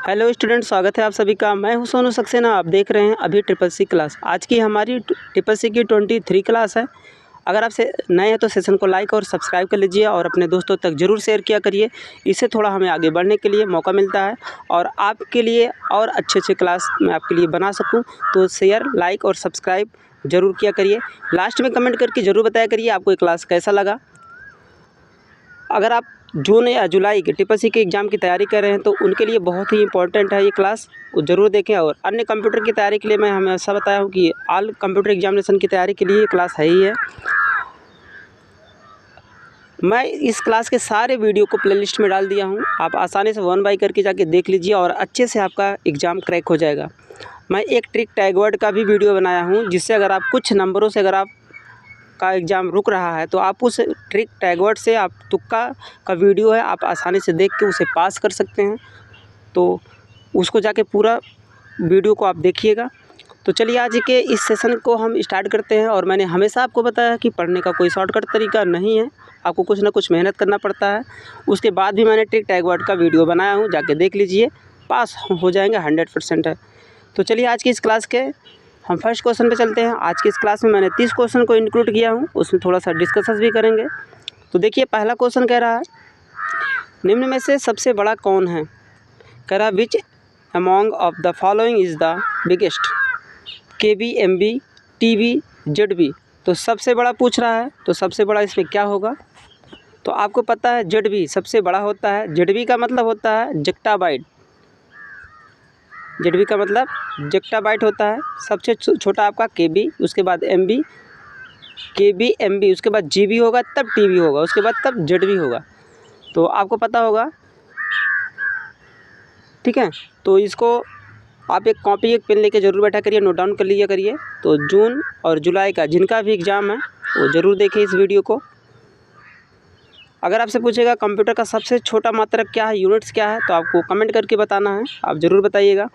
Hello student, स्वागत है आप सभी का। मैं हूं सोनू सक्सेना। आप देख रहे हैं अभी ट्रिपल सी क्लास। आज की हमारी ट्रिपल सी की 23 क्लास है। अगर आप से नए हैं तो सेशन को लाइक और सब्सक्राइब कर लीजिए और अपने दोस्तों तक ज़रूर शेयर किया करिए। इससे थोड़ा हमें आगे बढ़ने के लिए मौका मिलता है और आपके लिए और अच्छे क्लास मैं आपके लिए बना सकूँ। तो शेयर, लाइक और सब्सक्राइब ज़रूर किया करिए। लास्ट में कमेंट करके ज़रूर बताया करिए आपको ये क्लास कैसा लगा। अगर आप जून या जुलाई के ट्रिपल सी के एग्ज़ाम की तैयारी कर रहे हैं तो उनके लिए बहुत ही इंपॉर्टेंट है ये क्लास, वो ज़रूर देखें। और अन्य कंप्यूटर की तैयारी के लिए मैं हमेशा बताया हूँ कि ऑल कंप्यूटर एग्जामिनेशन की तैयारी के लिए ये क्लास है ही है। मैं इस क्लास के सारे वीडियो को प्लेलिस्ट में डाल दिया हूँ, आप आसानी से 1 बाय करके जाके देख लीजिए और अच्छे से आपका एग्ज़ाम क्रैक हो जाएगा। मैं एक ट्रिक टैग वर्ड का भी वीडियो बनाया हूँ, जिससे अगर आप कुछ नंबरों से अगर आप का एग्ज़ाम रुक रहा है तो आप उस ट्रिक टैग वर्ड से आप तुक्का का वीडियो है, आप आसानी से देख के उसे पास कर सकते हैं। तो उसको जाके पूरा वीडियो को आप देखिएगा। तो चलिए आज के इस सेशन को हम स्टार्ट करते हैं। और मैंने हमेशा आपको बताया कि पढ़ने का कोई शॉर्टकट तरीका नहीं है, आपको कुछ ना कुछ मेहनत करना पड़ता है। उसके बाद भी मैंने ट्रिक टैग वर्ड का वीडियो बनाया हूँ, जाके देख लीजिए, पास हो जाएंगे 100% है। तो चलिए आज की इस क्लास के हम फर्स्ट क्वेश्चन पे चलते हैं। आज की इस क्लास में मैंने 30 क्वेश्चन को इंक्लूड किया हूँ, उसमें थोड़ा सा डिस्कस भी करेंगे। तो देखिए पहला क्वेश्चन कह रहा है, निम्न में से सबसे बड़ा कौन है। कह रहा है which among of the following is the biggest, KB, MB, TB, ZB। तो सबसे बड़ा पूछ रहा है, तो सबसे बड़ा इसमें क्या होगा। तो आपको पता है ZB सबसे बड़ा होता है। ZB का मतलब होता है जेक्टाबाइट। ZB का मतलब जेक्टाबाइट होता है। सबसे छोटा आपका KB, उसके बाद MB, KB, MB, उसके बाद GB होगा, तब TB होगा, उसके बाद तब ZB होगा। तो आपको पता होगा, ठीक है। तो इसको आप एक कॉपी एक पेन लेके ज़रूर बैठा करिए, नोट डाउन कर लिया करिए। तो जून और जुलाई का जिनका भी एग्ज़ाम है वो ज़रूर देखें इस वीडियो को। अगर आपसे पूछेगा कंप्यूटर का सबसे छोटा मात्रक क्या है, यूनिट्स क्या है, तो आपको कमेंट करके बताना है, आप ज़रूर बताइएगा।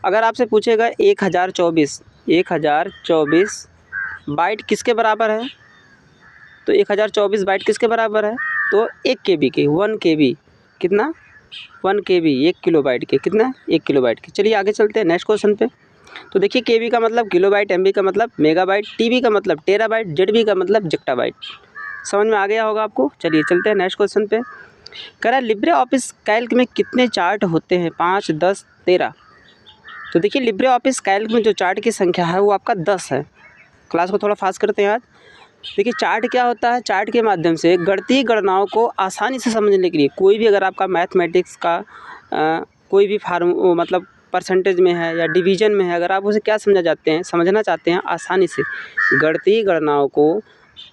अगर आपसे पूछेगा 1024 बाइट किसके बराबर है, तो 1024 बाइट किसके बराबर है, तो 1 KB के, 1 KB कितना, 1 KB 1 किलोबाइट के, कितना, 1 किलोबाइट के। चलिए आगे चलते हैं नेक्स्ट क्वेश्चन पे। तो देखिए KB का मतलब किलोबाइट, MB का मतलब मेगाबाइट, TB का मतलब टेराबाइट, ZB का मतलब जेक्टाबाइट। समझ में आ गया होगा आपको। चलिए चलते हैं नेक्स्ट क्वेश्चन पे। कह रहा है लिब्रे ऑफिस कैल्क में कितने चार्ट होते हैं, 5, 10, 13। तो देखिए लिब्रे ऑफिस कैल्क में जो चार्ट की संख्या है वो आपका 10 है। क्लास को थोड़ा फास्ट करते हैं आज। देखिए चार्ट क्या होता है, चार्ट के माध्यम से गणितीय गणनाओं को आसानी से समझने के लिए, कोई भी अगर आपका मैथमेटिक्स का कोई भी मतलब परसेंटेज में है या डिवीज़न में है, अगर आप उसे क्या समझना चाहते हैं आसानी से, गणितीय गणनाओं को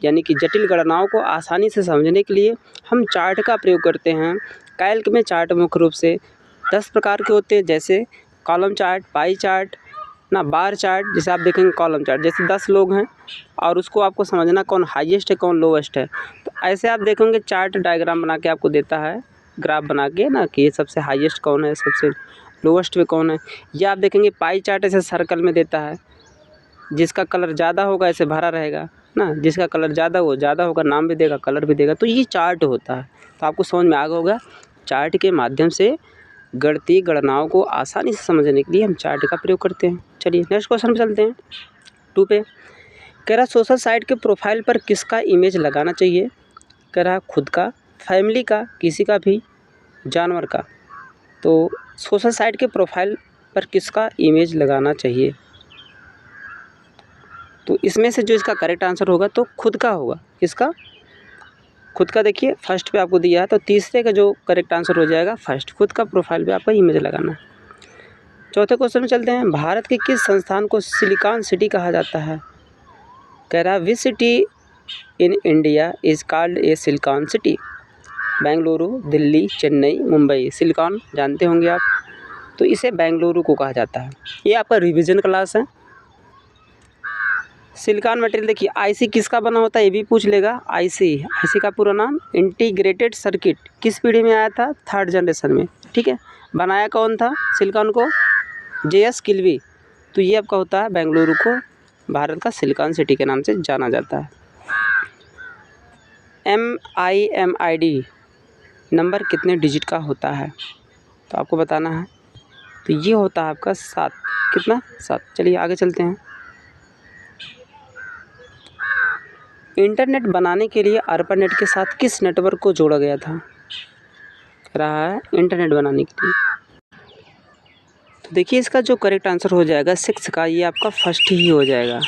यानी कि जटिल गणनाओं को आसानी से समझने के लिए हम चार्ट का प्रयोग करते हैं। कैल्क में चार्ट मुख्य रूप से 10 प्रकार के होते हैं, जैसे कॉलम चार्ट, पाई चार्ट ना, बार चार्ट। जैसे आप देखेंगे कॉलम चार्ट, जैसे 10 लोग हैं और उसको आपको समझना कौन हाईएस्ट है कौन लोवेस्ट है, तो ऐसे आप देखेंगे चार्ट डायग्राम बना के आपको देता है, ग्राफ बना के ना, कि ये सबसे हाईएस्ट कौन है, सबसे लोवेस्ट में कौन है। या आप देखेंगे पाई चार्ट ऐसे सर्कल में देता है, जिसका कलर ज़्यादा होगा ऐसे भरा रहेगा ना, जिसका कलर ज़्यादा वो ज़्यादा होगा, नाम भी देगा कलर भी देगा। तो ये चार्ट होता है। तो आपको समझ में आ गया होगा, चार्ट के माध्यम से गणितीय गणनाओं को आसानी से समझने के लिए हम चार्ट का प्रयोग करते हैं। चलिए नेक्स्ट क्वेश्चन पे चलते हैं 2 पे। कह रहा सोशल साइट के प्रोफाइल पर किसका इमेज लगाना चाहिए। कह रहा खुद का, फैमिली का, किसी का भी, जानवर का। तो सोशल साइट के प्रोफाइल पर किसका इमेज लगाना चाहिए, तो इसमें से जो इसका करेक्ट आंसर होगा तो खुद का होगा। किसका, खुद का। देखिए फर्स्ट पे आपको दिया है, तो तीसरे का जो करेक्ट आंसर हो जाएगा फर्स्ट, खुद का प्रोफाइल पे आपका इमेज लगाना है। चौथे क्वेश्चन में चलते हैं। भारत के किस संस्थान को सिलिकॉन सिटी कहा जाता है। कह रहा which city in India is called A silicon city. Bengaluru, Delhi, Chennai, Mumbai. Silicon जानते होंगे आप, तो इसे बेंगलुरु को कहा जाता है। ये आपका रिवीजन क्लास है। सिलिकॉन मटेरियल देखिए IC किसका बना होता है ये भी पूछ लेगा। IC का पूरा नाम इंटीग्रेटेड सर्किट, किस पीढ़ी में आया था, 3rd जनरेशन में, ठीक है। बनाया कौन था सिलिकॉन को, JS किल्वी। तो ये आपका होता है बेंगलुरु को भारत का सिलिकॉन सिटी के नाम से जाना जाता है। MIMID नंबर कितने डिजिट का होता है, तो आपको बताना है। तो ये होता है आपका 7। कितना? 7। चलिए आगे चलते हैं। इंटरनेट बनाने के लिए ARPANET के साथ किस नेटवर्क को जोड़ा गया था? कह रहा है इंटरनेट बनाने के लिए। तो देखिए इसका जो करेक्ट आंसर हो जाएगा 6 का, ये आपका फर्स्ट ही हो जाएगा,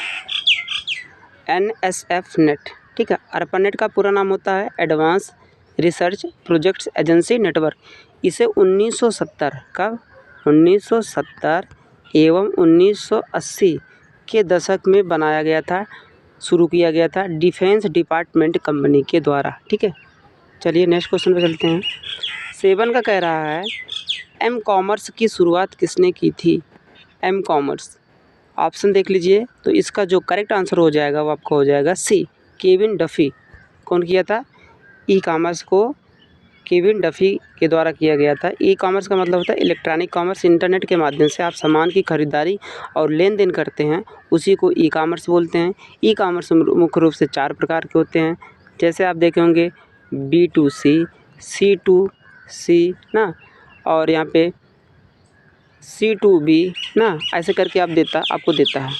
NSF नेट। ठीक है, ARPANET का पूरा नाम होता है advance research projects agency network. इसे 1970 एवं 1980 के दशक में बनाया गया था, शुरू किया गया था डिफेंस डिपार्टमेंट कंपनी के द्वारा। ठीक है, चलिए नेक्स्ट क्वेश्चन पे चलते हैं। 7 का कह रहा है एम कॉमर्स की शुरुआत किसने की थी? एम कॉमर्स, ऑप्शन देख लीजिए। तो इसका जो करेक्ट आंसर हो जाएगा वो आपका हो जाएगा सी, केविन डफी। कौन किया था? ई कॉमर्स को केविन डफी के द्वारा किया गया था। ई कॉमर्स का मतलब होता है इलेक्ट्रॉनिक कॉमर्स। इंटरनेट के माध्यम से आप सामान की खरीदारी और लेन देन करते हैं, उसी को ई कॉमर्स बोलते हैं। ई कॉमर्स मुख्य रूप से 4 प्रकार के होते हैं, जैसे आप देखे होंगे B2C, C2C ना, और यहाँ पे C2B ना, ऐसे करके आपको देता है।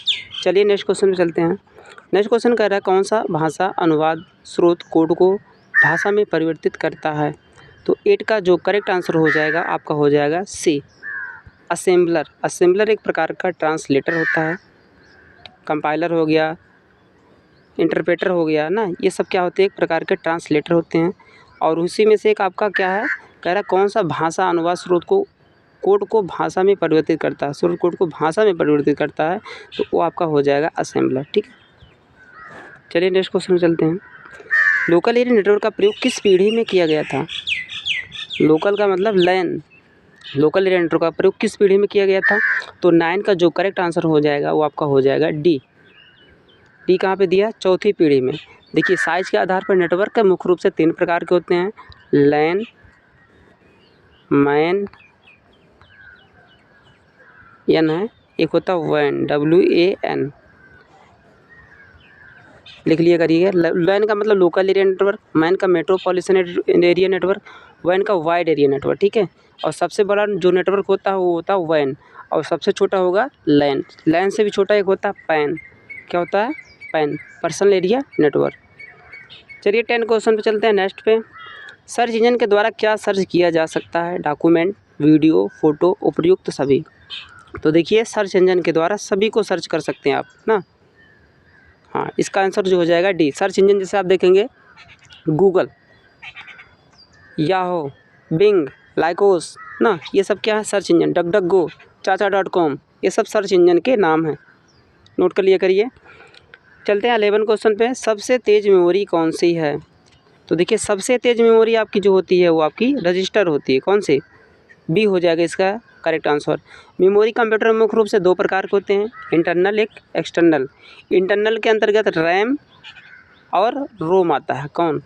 चलिए नेक्स्ट क्वेश्चन पे चलते हैं। नेक्स्ट क्वेश्चन कह रहा है कौन सा भाषा अनुवाद स्रोत कोड को भाषा में परिवर्तित करता है? तो 8 का जो करेक्ट आंसर हो जाएगा आपका हो जाएगा सी, असेंबलर। असेंबलर एक प्रकार का ट्रांसलेटर होता है। कंपाइलर हो गया, इंटरप्रेटर हो गया ना, ये सब क्या होते हैं? एक प्रकार के ट्रांसलेटर होते हैं। और उसी में से एक आपका क्या है, कह रहा कौन सा भाषा अनुवाद स्रोत कोड को भाषा में परिवर्तित करता है, स्रोत कोड को भाषा में परिवर्तित करता है, तो वो आपका हो जाएगा असेंबलर। ठीक है, चलिए नेक्स्ट क्वेश्चन में चलते हैं। लोकल एरिया नेटवर्क का प्रयोग किस पीढ़ी में किया गया था? लोकल का मतलब लैन। लोकल एरिया नेटवर्क का प्रयोग किस पीढ़ी में किया गया था? तो 9 का जो करेक्ट आंसर हो जाएगा वो आपका हो जाएगा डी। डी कहाँ पे दिया? चौथी पीढ़ी में। देखिए साइज के आधार पर नेटवर्क का मुख्य रूप से 3 प्रकार के होते हैं, लैन, मैन, एन है, एक होता है वैन, WAN। लिख लिया करिएगा। लैन का मतलब लोकल एरिया नेटवर्क, मैन का मेट्रोपॉलिटन एरिया नेटवर्क, वैन का वाइड एरिया नेटवर्क। ठीक है, और सबसे बड़ा जो नेटवर्क होता है वो होता है वैन, और सबसे छोटा होगा लैन। लैन से भी छोटा एक होता है पैन। क्या होता है? Pan, personal area network. चलिए 10 क्वेश्चन पे चलते हैं नेक्स्ट पे। सर्च इंजन के द्वारा क्या सर्च किया जा सकता है? डॉक्यूमेंट, वीडियो, फोटो, उपयुक्त सभी। तो देखिए सर्च इंजन के द्वारा सभी को सर्च कर सकते हैं आप ना। हाँ, इसका आंसर जो हो जाएगा डी। सर्च इंजन जैसे आप देखेंगे गूगल, याहो, बिंग, लाइकोस ना, ये सब क्या है? Search engine. डकडकगो, चाचा.com, ये सब सर्च इंजन के नाम हैं, नोट कर लिया करिए। चलते हैं 11 क्वेश्चन पे। सबसे तेज़ मेमोरी कौन सी है? तो देखिए सबसे तेज़ मेमोरी आपकी जो होती है वो आपकी रजिस्टर होती है। कौन सी? बी हो जाएगा इसका करेक्ट आंसर। मेमोरी कंप्यूटर में मुख्य रूप से 2 प्रकार के होते हैं, इंटरनल, एक एक्सटर्नल। इंटरनल के अंतर्गत रैम और रोम आता है। कौन?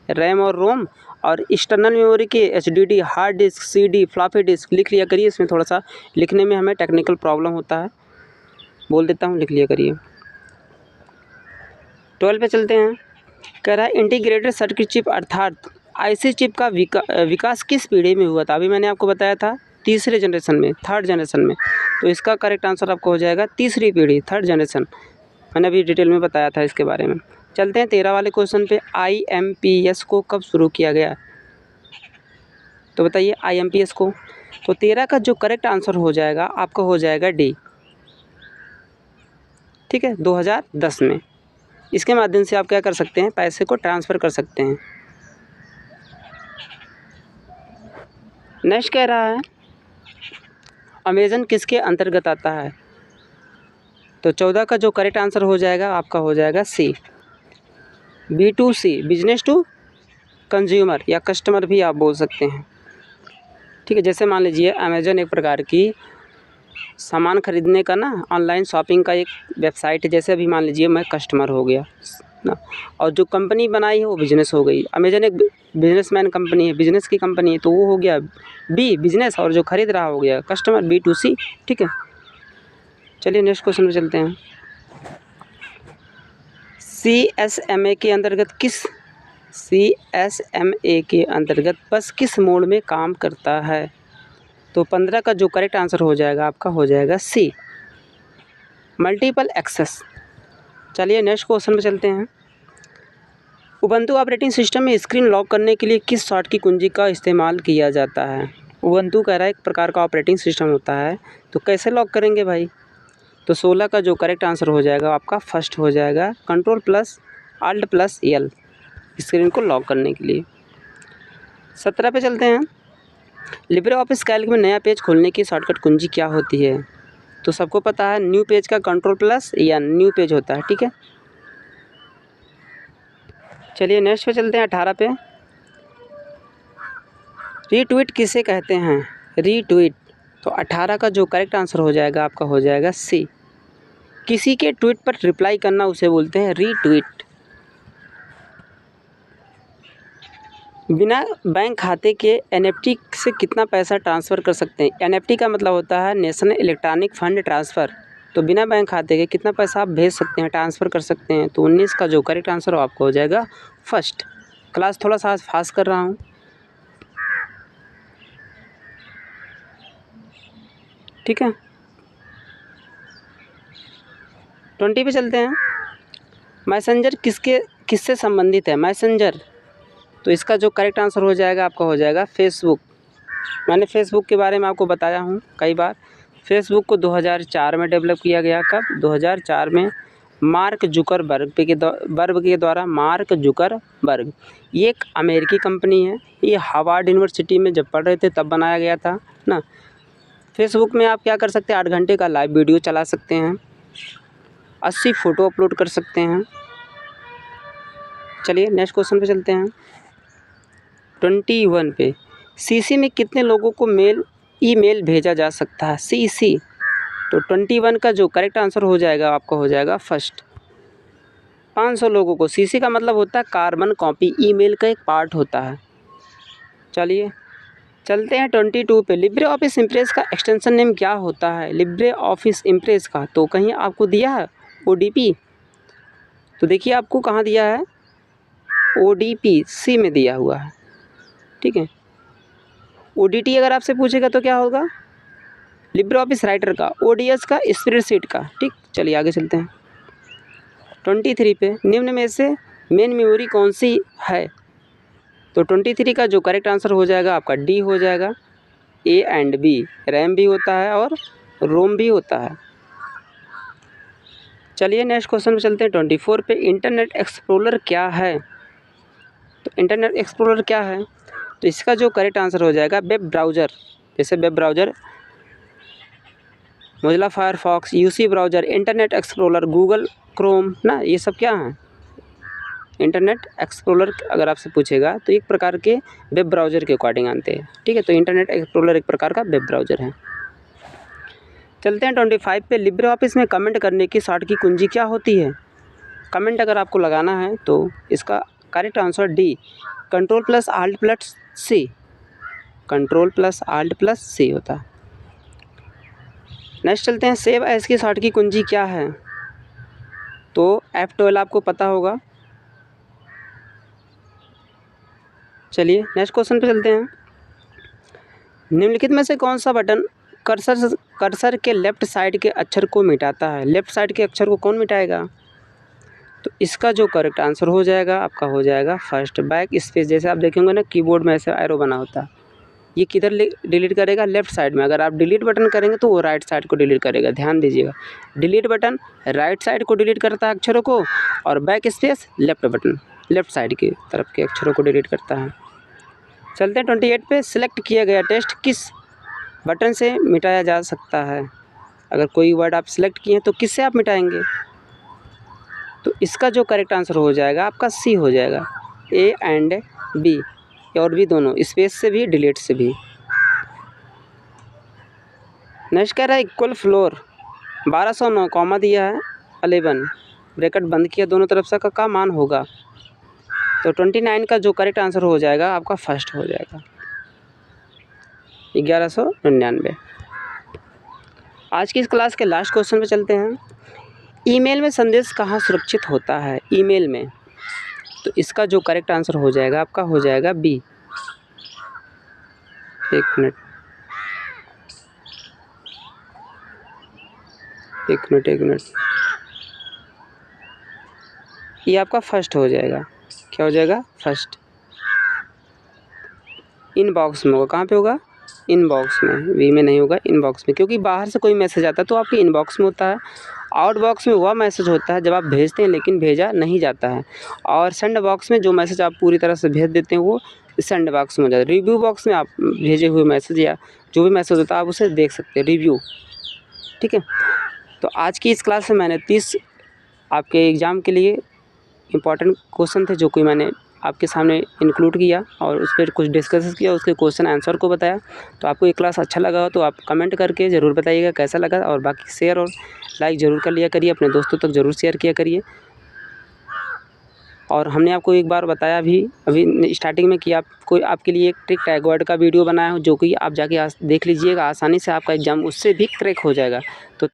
रैम और रोम। और एक्सटर्नल मेमोरी के HDD, hard disk, CD, floppy disk. लिख लिया करिए, इसमें थोड़ा सा लिखने में हमें टेक्निकल प्रॉब्लम होता है, बोल देता हूँ, लिख लिया करिए। 12 पे चलते हैं। कह रहा है इंटीग्रेटेड सर्किट चिप अर्थात IC चिप का विकास किस पीढ़ी में हुआ था? अभी मैंने आपको बताया था तीसरे जनरेशन में, 3rd जनरेशन में। तो इसका करेक्ट आंसर आपको हो जाएगा तीसरी पीढ़ी, 3rd जनरेशन। मैंने अभी डिटेल में बताया था इसके बारे में। चलते हैं 13 वाले क्वेश्चन पे। IMPS को कब शुरू किया गया? तो बताइए IMPS को। तो 13 का जो करेक्ट आंसर हो जाएगा आपका हो जाएगा डी। ठीक है, 2010 में। इसके माध्यम से आप क्या कर सकते हैं? पैसे को ट्रांसफ़र कर सकते हैं। नेक्स्ट कह रहा है अमेज़न किसके अंतर्गत आता है? तो 14 का जो करेक्ट आंसर हो जाएगा आपका हो जाएगा सी, B2C, बिजनेस टू कंज्यूमर या कस्टमर भी आप बोल सकते हैं। ठीक है, जैसे मान लीजिए अमेज़न एक प्रकार की सामान खरीदने का ना, ऑनलाइन शॉपिंग का एक वेबसाइट है। जैसे अभी मान लीजिए मैं कस्टमर हो गया ना, और जो कंपनी बनाई है वो बिजनेस हो गई। अमेज़न एक बिजनेसमैन कंपनी है, बिजनेस की कंपनी है, तो वो हो गया बी, बिजनेस, और जो खरीद रहा हो गया कस्टमर, B2C। ठीक है, चलिए नेक्स्ट क्वेश्चन पे चलते हैं। CSMA के अंतर्गत बस किस मोड में काम करता है? तो 15 का जो करेक्ट आंसर हो जाएगा आपका हो जाएगा सी, मल्टीपल एक्सेस। चलिए नेक्स्ट क्वेश्चन पे चलते हैं। उबंटू ऑपरेटिंग सिस्टम में स्क्रीन लॉक करने के लिए किस शॉर्ट की कुंजी का इस्तेमाल किया जाता है? उबंटू कह रहा है एक प्रकार का ऑपरेटिंग सिस्टम होता है, तो कैसे लॉक करेंगे भाई? तो 16 का जो करेक्ट आंसर हो जाएगा आपका फर्स्ट हो जाएगा control plus alt plus L, screen को लॉक करने के लिए। 17 पे चलते हैं। लिब्रे ऑफिस कैल्क में नया पेज खोलने की शॉर्टकट कुंजी क्या होती है? तो सबको पता है न्यू पेज का कंट्रोल प्लस या न्यू पेज होता है, ठीक है। चलिए नेक्स्ट पे चलते हैं 18 पे। रीट्वीट किसे कहते हैं? रीट्वीट, तो 18 का जो करेक्ट आंसर हो जाएगा आपका हो जाएगा सी, किसी के ट्वीट पर रिप्लाई करना उसे बोलते हैं रीट्वीट। बिना बैंक खाते के एनएफटी से कितना पैसा ट्रांसफ़र कर सकते हैं? एनएफटी का मतलब होता है नेशनल इलेक्ट्रॉनिक फंड ट्रांसफ़र, तो बिना बैंक खाते के कितना पैसा आप भेज सकते हैं, ट्रांसफ़र कर सकते हैं? तो 19 का जो करेक्ट आंसर हो आपको हो जाएगा फर्स्ट। क्लास थोड़ा सा फास्ट कर रहा हूँ, ठीक है। 20 पे चलते हैं। मैसेंजर किससे संबंधित है? मैसेंजर, तो इसका जो करेक्ट आंसर हो जाएगा आपका हो जाएगा फेसबुक। मैंने फेसबुक के बारे में आपको बताया हूँ कई बार। फेसबुक को 2004 में डेवलप किया गया। कब? 2004 में मार्क जुकरबर्ग के द्वारा। मार्क जुकरबर्ग ये एक अमेरिकी कंपनी है। ये हार्वर्ड यूनिवर्सिटी में जब पढ़ रहे थे तब बनाया गया था ना। फेसबुक में आप क्या कर सकते हैं? 8 घंटे का लाइव वीडियो चला सकते हैं, 80 फ़ोटो अपलोड कर सकते हैं। चलिए नेक्स्ट क्वेश्चन पे चलते हैं। 21 पे सीसी में कितने लोगों को ईमेल भेजा जा सकता है? सीसी, तो 21 का जो करेक्ट आंसर हो जाएगा आपका हो जाएगा फर्स्ट, 500 लोगों को। सीसी का मतलब होता है कार्बन कॉपी, ईमेल का एक पार्ट होता है। चलिए चलते हैं 22 पे। लिब्रे ऑफिस इम्प्रेस का एक्सटेंशन नेम क्या होता है? लिब्रे ऑफिस इम्प्रेस का, तो कहीं आपको दिया है ODP, तो देखिए आपको कहाँ दिया है? ODP सी में दिया हुआ है, ठीक है। ODT अगर आपसे पूछेगा तो क्या होगा? लिब्रे ऑफिस राइटर का, ODS का, स्प्रेडशीट का, ठीक। चलिए आगे चलते हैं 23 पे। निम्न में से मेन मेमोरी कौन सी है? तो 23 का जो करेक्ट आंसर हो जाएगा आपका डी हो जाएगा। A एंड B, रैम भी होता है और रोम भी होता है। चलिए नेक्स्ट क्वेश्चन पे चलते हैं 24 पे। इंटरनेट एक्सप्लोरर क्या है? तो इंटरनेट एक्सप्लोरर क्या है? तो इसका जो करेक्ट आंसर हो जाएगा वेब ब्राउज़र। जैसे web browser Mozilla Firefox, UC browser, internet explorer, Google Chrome ना, ये सब क्या हैं? इंटरनेट एक्सप्लोरर अगर आपसे पूछेगा तो एक प्रकार के वेब ब्राउज़र के अकॉर्डिंग आते हैं, ठीक है। तो इंटरनेट एक्सप्लोरर एक प्रकार का वेब ब्राउज़र है। चलते हैं 25 पे। लिब्रे ऑफिस में कमेंट करने की शॉर्ट की कुंजी क्या होती है? कमेंट अगर आपको लगाना है तो इसका correct answer D, control plus alt plus C, control plus alt plus C होता है। नेक्स्ट चलते हैं। सेव एज की शॉर्ट की कुंजी क्या है? तो F12 आपको पता होगा। चलिए नेक्स्ट क्वेश्चन पे चलते हैं। निम्नलिखित में से कौन सा बटन कर्सर के लेफ्ट साइड के अक्षर को मिटाता है? लेफ्ट साइड के अक्षर को कौन मिटाएगा? तो इसका जो करेक्ट आंसर हो जाएगा आपका हो जाएगा फर्स्ट, बैक स्पेस। जैसे आप देखेंगे ना कीबोर्ड में ऐसे एरो बना होता है, ये किधर डिलीट करेगा? लेफ्ट साइड में। अगर आप डिलीट बटन करेंगे तो वो राइट साइड को डिलीट करेगा, ध्यान दीजिएगा। डिलीट बटन राइट साइड को डिलीट करता है अक्षरों को, और back space left button left side की तरफ के अक्षरों को डिलीट करता है। चलते हैं 28 पे। सिलेक्ट किया गया टेक्स्ट किस बटन से मिटाया जा सकता है? अगर कोई वर्ड आप सिलेक्ट किए हैं तो किससे आप मिटाएंगे? तो इसका जो करेक्ट आंसर हो जाएगा आपका सी हो जाएगा, A एंड B, और भी दोनों, स्पेस से भी डिलीट से भी। नेक्स्ट कह रहा है इक्वल फ्लोर 1209 कॉमा दिया है 11 ब्रैकेट बंद किया दोनों तरफ से का मान होगा? तो 29 का जो करेक्ट आंसर हो जाएगा आपका फर्स्ट हो जाएगा 1199। आज की इस क्लास के लास्ट क्वेश्चन पे चलते हैं। ईमेल में संदेश कहाँ सुरक्षित होता है? ईमेल में, तो इसका जो करेक्ट आंसर हो जाएगा आपका हो जाएगा बी। एक मिनट, एक मिनट, ये आपका फर्स्ट हो जाएगा। क्या हो जाएगा? फर्स्ट। इनबॉक्स में होगा। कहाँ पे होगा? इनबॉक्स में, वी में नहीं होगा, इनबॉक्स में, क्योंकि बाहर से कोई मैसेज आता है तो आपके इनबॉक्स में होता है। आउटबॉक्स में वह मैसेज होता है जब आप भेजते हैं लेकिन भेजा नहीं जाता है। और सेंड बॉक्स में जो मैसेज आप पूरी तरह से भेज देते हैं वो सेंड बॉक्स में हो जाता है। रिव्यू बॉक्स में आप भेजे हुए मैसेज या जो भी मैसेज होता है आप उसे देख सकते हैं, रिव्यू। ठीक है। तो आज की इस क्लास में मैंने 30 आपके एग्ज़ाम के लिए इम्पॉर्टेंट क्वेश्चन थे जो कि मैंने आपके सामने इंक्लूड किया और उस पर कुछ डिस्कस किया, उसके क्वेश्चन आंसर को बताया। तो आपको ये क्लास अच्छा लगा हो तो आप कमेंट करके ज़रूर बताइएगा कैसा लगा, और बाकी शेयर और लाइक ज़रूर कर लिया करिए, अपने दोस्तों तक ज़रूर शेयर किया करिए। और हमने आपको एक बार बताया भी अभी स्टार्टिंग में कि आपको आपके लिए एक ट्रिक टैग वर्ड का वीडियो बनाया हो जो कि आप जाके देख लीजिएगा, आसानी से आपका एग्ज़ाम उससे भी क्रैक हो जाएगा। तो